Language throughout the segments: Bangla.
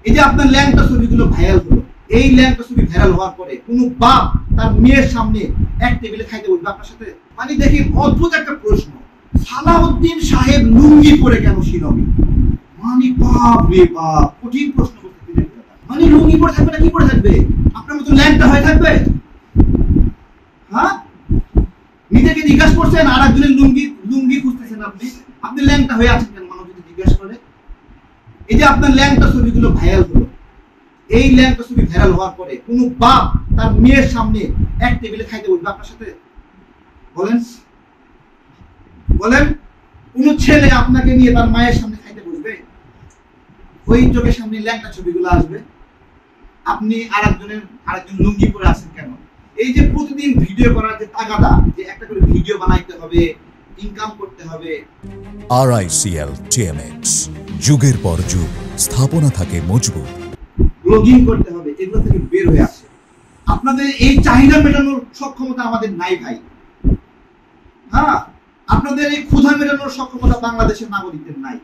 এই যে আপনার ল্যাংটা ছবিগুলো ভাইরাল হলো, এই ল্যাংটা ছবি ভাইরাল হওয়ার পরে কোন বাপ তার মেয়ের সামনে এক টেবিলে খাইতে বলবে আপনার সাথে? মানে দেখি অদ্ভুত একটা প্রশ্ন, সালাউদ্দিন সাহেব লুঙ্গি পরে কেন শিরবে? মানে বাপ রে বাপ, কঠিন প্রশ্ন করতে। মানে লুঙ্গি পরে থাকবে না কি পরে থাকবে? আপনার মতো ল্যাংটা হয়ে থাকবে? হ্যাঁ, নিজেকে জিজ্ঞাসা করছেন আর একজনের লুঙ্গি লুঙ্গি খুঁজতেছেন আপনি? আপনি ল্যাংটা হয়ে আছেন কেন মানুষ যদি জিজ্ঞাসা করে? এই যে আপনার ল্যাংটা ছবিগুলো ভাইরাল হলো, এই ল্যাংটা ছবি ভাইরাল হওয়ার পরে কোন বাপ তার মেয়ের সামনে এক টেবিলে খাইতে বলবে আপনার সাথে? বলেন বলেন, কোন ছেলে আপনাকে নিয়ে তার মায়ের সামনে খাইতে বসবে? ওই চোখের সামনে ল্যাংটা ছবিগুলো আসবে। আপনি আরেকজন লুঙ্গি পরে আছেন কেন? এই যে প্রতিদিন ভিডিও করার যে তাগাদা, যে একটা করে ভিডিও বানাইতে হবে, ইনকাম করতে হবে। RICL TMX, যুগের পর যুগ স্থাপনা থাকে মজবুত। ব্লগিং করতে হবে, এগুলো থেকে বের হয়ে আসে। আপনাদের এই চাহিদা মেটানোর সক্ষমতা আমাদের নাই ভাই। হ্যাঁ, আপনাদের এই ক্ষুধা মেটানোর সক্ষমতা বাংলাদেশের নাগরিকদের নাই।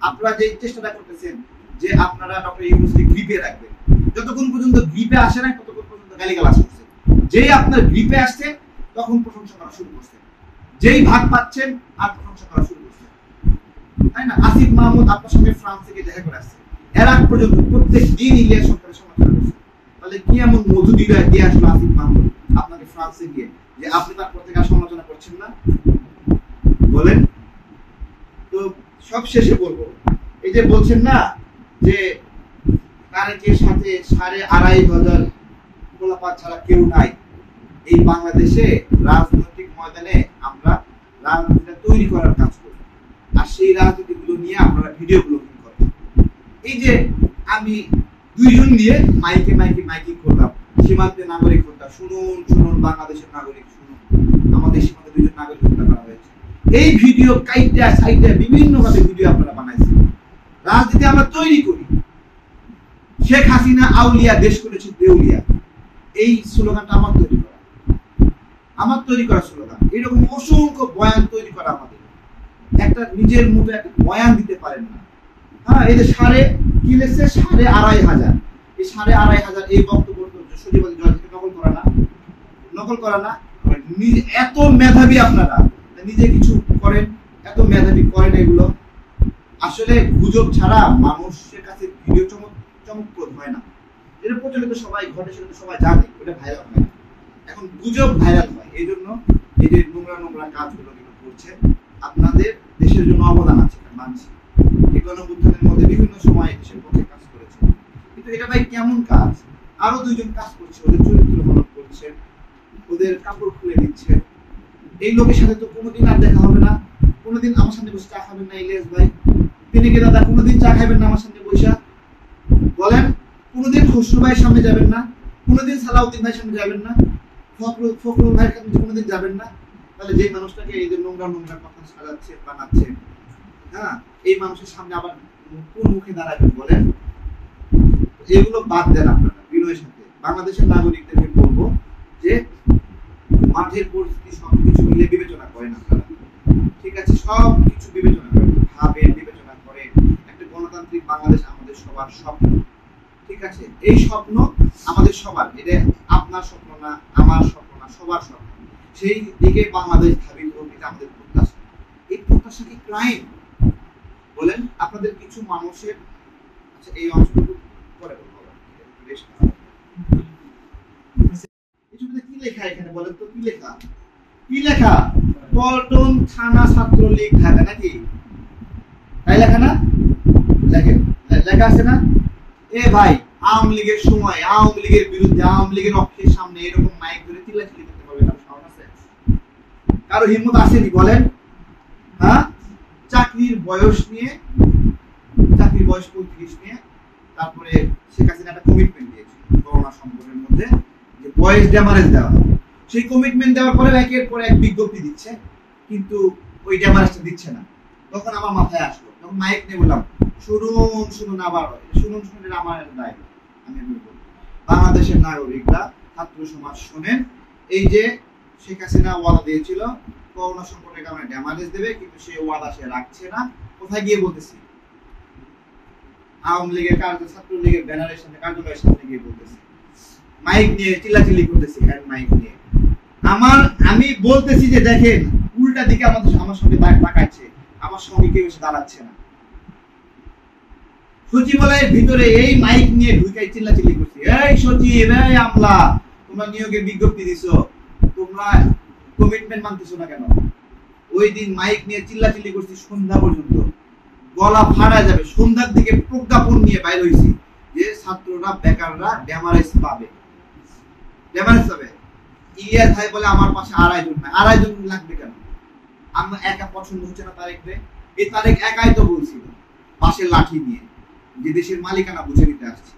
আপনারা যে চেষ্টাটা করতেছেন যে আপনারা ডক্টর ইউনূসকে গ্রিপে রাখবেন, যতক্ষণ পর্যন্ত গ্রিপে আসে না ততক্ষণ পর্যন্ত গালিগালাজ করছে। যেই আপনার গ্রিপে আসছে তখন প্রশংসা করা শুরু করছে, যেই ভাগ পাচ্ছেন আর প্রশংসা করা শুরু করছে, তাই না? আসিফ মাহমুদ আপনার সঙ্গে ফ্রান্স থেকে দেখা করে আসছে, এর আগ পর্যন্ত প্রত্যেক দিন ইলিয়াস সরকারের সমালোচনা করছে। তাহলে কি এমন মধু দিয়ে আসলো আসিফ মাহমুদ আপনাকে ফ্রান্সে গিয়ে যে আপনি তার থেকে সমালোচনা করছেন না? বলেন তো। সব শেষে বলবো, এই যে বলছেন না যে তারেকের সাথে 2,500 গোলাপাত ছাড়া কেউ নাই। এই বাংলাদেশে রাজনৈতিক ময়দানে আমরা রাজনীতিটা তৈরি করার কাজ করি, আর সেই রাজনীতিগুলো নিয়ে আমরা ভিডিও ব্লগিং করি। এই যে আমি 2 জন নিয়ে মাইকিং করলাম, সীমান্তে নাগরিক হত্যা, শুনুন বাংলাদেশের নাগরিক শুনুন, আমাদের সীমান্তে 2 জন নাগরিক হত্যা করা হয়েছে। এই ভিডিও কাইটা সাইডে বিভিন্ন ভাবে ভিডিও আপনারা বানাইছেন। রাজনীতি আমরা তৈরি করি। শেখ হাসিনা আউলিয়া, দেশ করেছে দেউলিয়া, এই স্লোগানটা আমার তৈরি করা স্লোগান। এরকম অসংখ্য বয়ান তৈরি করা আমাদের। একটা নিজের মতো একটা বয়ান দিতে পারেন না। হ্যাঁ, এই যে কি লেখছে 2,500, এই 2,500 এই বক্তব্য সজীবাদী জয় থেকে নকল করা না। এত মেধাবী আপনারা, নিজে কিছু করেন, এত মেধাবী করেন এগুলো। আসলে গুজব ছাড়া মানুষের কাছে ভিডিও চমকপ্রদ হয় না। এটা প্রচলিত সবাই ঘটে, সেটা সবাই জানে, ওটা ভাইরাল হয় না। এখন গুজব ভাইরাল হয়, এই জন্য এই যে নোংরা কাজগুলো করছে। আপনাদের দেশের জন্য অবদান আছে মানছি, এই গণঅভ্যুত্থানের মধ্যে বিভিন্ন সময় দেশের পক্ষে কাজ করেছে, কিন্তু এটা ভাই কেমন কাজ? আরো 2 জন কাজ করছে, ওদের চরিত্র হনন করছে, ওদের কাপড় খুলে দিচ্ছে। এই লোকের সাথে তো কোনোদিন আর দেখা হবে না। কোনোদিন আমার সামনে বসে চা খাবেন না ইলিয়াস ভাই? তিনি কি দাদা কোনোদিন চা খাবেন না আমার সামনে বসে? বলেন, কোনোদিন খসরু ভাইয়ের সামনে যাবেন না? কোনোদিন সালাউদ্দিন ভাইয়ের সামনে যাবেন না? ফখরুল ভাইয়ের সামনে কোনোদিন যাবেন না? তাহলে যে মানুষটাকে এই যে নোংরা কথা সাজাচ্ছে বানাচ্ছে, হ্যাঁ, এই মানুষের সামনে আবার কোন মুখে দাঁড়াবেন বলেন? এগুলো বাদ দেন আপনারা বিনয়ের সাথে। বাংলাদেশের নাগরিকদেরকে বলবো যে মাঠের পরিস্থিতি সবকিছু মিলে বিবেচনা করেন আপনারা, ঠিক আছে? সব কিছু বিবেচনা করেন, ভাবেন, বিবেচনা করেন। একটা গণতান্ত্রিক বাংলাদেশ আমাদের সবার স্বপ্ন, ঠিক আছে? এই স্বপ্ন আমাদের সবার, এটা আপনার স্বপ্ন না, আমার স্বপ্ন না, সবার স্বপ্ন। সেই দিকে বাংলাদেশ ধাবিত হোক, এটা আমাদের প্রত্যাশা। এই প্রত্যাশা কি ক্রাইম? বলেন, আপনাদের কিছু মানুষের, আচ্ছা এই অংশটুকু পরে বলবো। কি লেখা এখানে বলেন তো? কি লেখা? পল্টন থানা ছাত্রলীগ ঢাকা, নাকি তাই লেখা না? লেখা আছে না? এ ভাই, আওয়ামী লীগের সময়, আওয়ামী লীগের বিরুদ্ধে, আওয়ামী লীগের অফিসের সামনে এরকম মাইক ধরে চিল্লাচিল্লি করতে পারবে না? সাহস আছে? কারো হিম্মত আসেনি বলেন? হ্যাঁ, চাকরির বয়স 35 নিয়ে তারপরে শেখ হাসিনা একটা কমিটমেন্ট দিয়েছে করোনা সংকটের মধ্যে যে বয়স ড্যামারেজ দেওয়া হবে। সেই কমিটমেন্ট দেওয়ার পরে একের পর এক বিজ্ঞপ্তি দিচ্ছে, কিন্তু ওই ড্যামারেজটা দিচ্ছে না। তখন আমার মাথায় আসলো, তখন মাইক নিয়ে বললাম শুনুন আবার শুনুন আমার দায়। আমি বলবো, বাংলাদেশের নাগরিকরা, ছাত্র সমাজ শোনেন, এই যে শেখ হাসিনা ওয়াদা দিয়েছিল করোনা সংকটের কারণে ড্যামারেজ দেবে, কিন্তু সেই ওয়াদা সে রাখছে না। কোথায় গিয়ে বলতেছি? আওয়ামী লীগের ছাত্রলীগের ব্যানারের সামনে কার্যালয়ের সামনে গিয়ে বলতেছি, মাইক নিয়ে চিল্লাচিল্লি করতেছি, হ্যান্ড মাইক নিয়ে। আমি বলতেছি যে দেখেন উল্টা দিকে আমার সঙ্গে তাকাচ্ছে, আমার সঙ্গে কেউ এসে দাঁড়াচ্ছে না। সচিবালয়ের ভিতরে এই মাইক নিয়ে ঢুকাই চিল্লাচিল্লি করছি, এই সচিব, এই আমলা, তোমরা নিয়োগের বিজ্ঞপ্তি দিছো, তোমরা কমিটমেন্ট মানতেছো না কেন? ওই দিন মাইক নিয়ে চিল্লাচিল্লি করছি সন্ধ্যা পর্যন্ত, গলা ফাড়া যাবে। সন্ধ্যার দিকে প্রজ্ঞাপন নিয়ে বাইরে হইছি যে ছাত্ররা বেকাররা ড্যামারেজ পাবে। ইলিয়াস ভাই বলে আমার পাশে আড়াইজন নাই। আড়াইজন লাগবে কেন? আমরা একা পছন্দ হচ্ছে না তারেকরে। এই তারেক একাই তো বলছিল পাশে লাঠি নিয়ে যে দেশের মালিকানা বুঝে নিতে আসছে।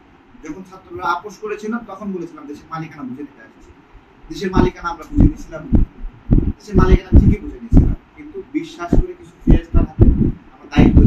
যখন ছাত্ররা আপোষ করেছিল তখন বলেছিলাম দেশের মালিকানা বুঝে নিতে আসছে। দেশের মালিকানা আমরা বুঝে নিয়েছিলাম, দেশের মালিকানা ঠিকই বুঝে নিয়েছিলাম, কিন্তু বিশ্বাস করে কিছু ফেরেশতার হাতে আমরা দায়িত্ব